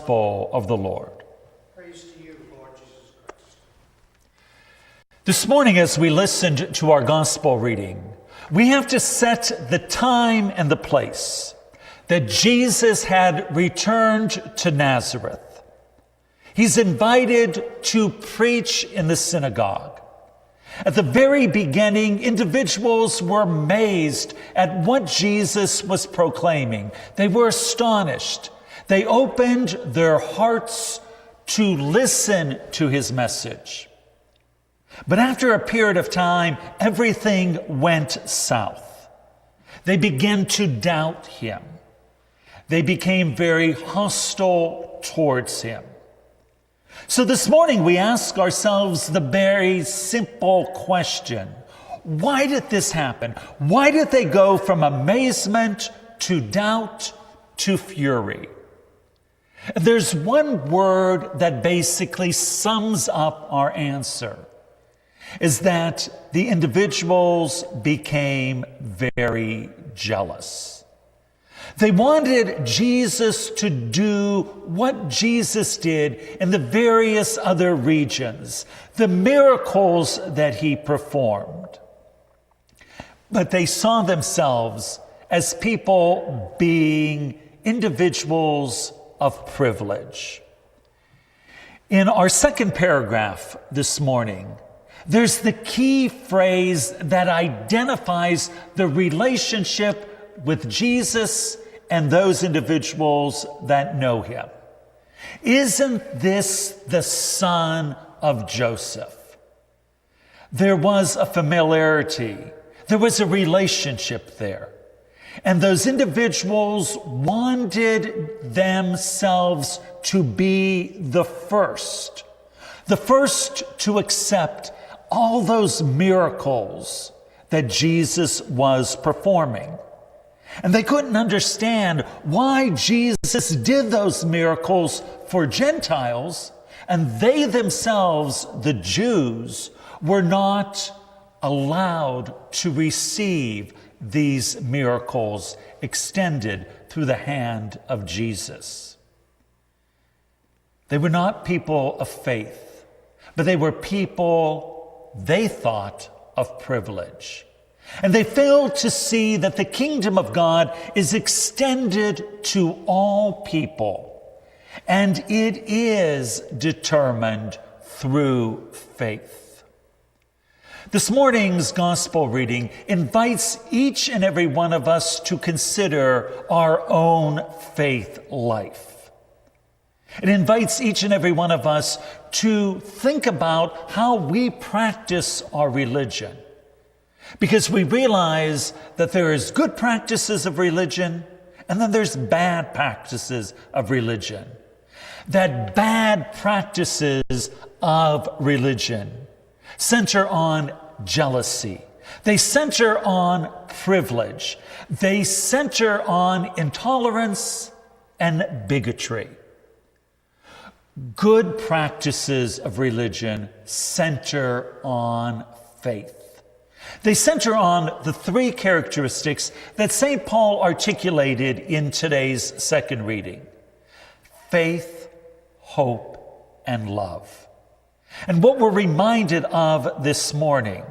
gospel of the Lord. Praise to you, Lord Jesus Christ. This morning, as we listened to our gospel reading, we have to set the time and the place that Jesus had returned to Nazareth. He's invited to preach in the synagogue. At the very beginning, individuals were amazed at what Jesus was proclaiming. They were astonished. They opened their hearts to listen to his message. But after a period of time, everything went south. They began to doubt him. They became very hostile towards him. So this morning we ask ourselves the very simple question: why did this happen? Why did they go from amazement to doubt to fury? There's one word that basically sums up our answer, is that the individuals became very jealous. They wanted Jesus to do what Jesus did in the various other regions, the miracles that he performed. But they saw themselves as people being individuals of privilege. In our second paragraph this morning, there's the key phrase that identifies the relationship with Jesus and those individuals that know him. Isn't this the son of Joseph? There was a familiarity. There was a relationship there. And those individuals wanted themselves to be the first to accept all those miracles that Jesus was performing. And they couldn't understand why Jesus did those miracles for Gentiles, and they themselves, the Jews, were not allowed to receive these miracles extended through the hand of Jesus. They were not people of faith, but they were people, they thought, of privilege. And they failed to see that the kingdom of God is extended to all people, and it is determined through faith. This morning's gospel reading invites each and every one of us to consider our own faith life. It invites each and every one of us to think about how we practice our religion. Because we realize that there is good practices of religion, and then there's bad practices of religion. That bad practices of religion center on jealousy. They center on privilege. They center on intolerance and bigotry. Good practices of religion center on faith. They center on the three characteristics that St. Paul articulated in today's second reading: faith, hope, and love. And what we're reminded of this morning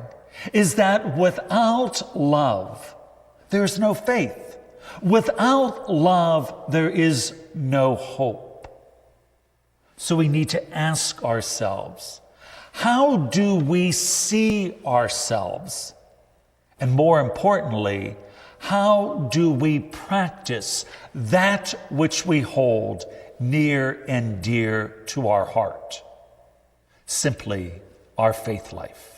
is that without love, there's no faith. Without love, there is no hope. So we need to ask ourselves, how do we see ourselves? And more importantly, how do we practice that which we hold near and dear to our heart? Simply, our faith life.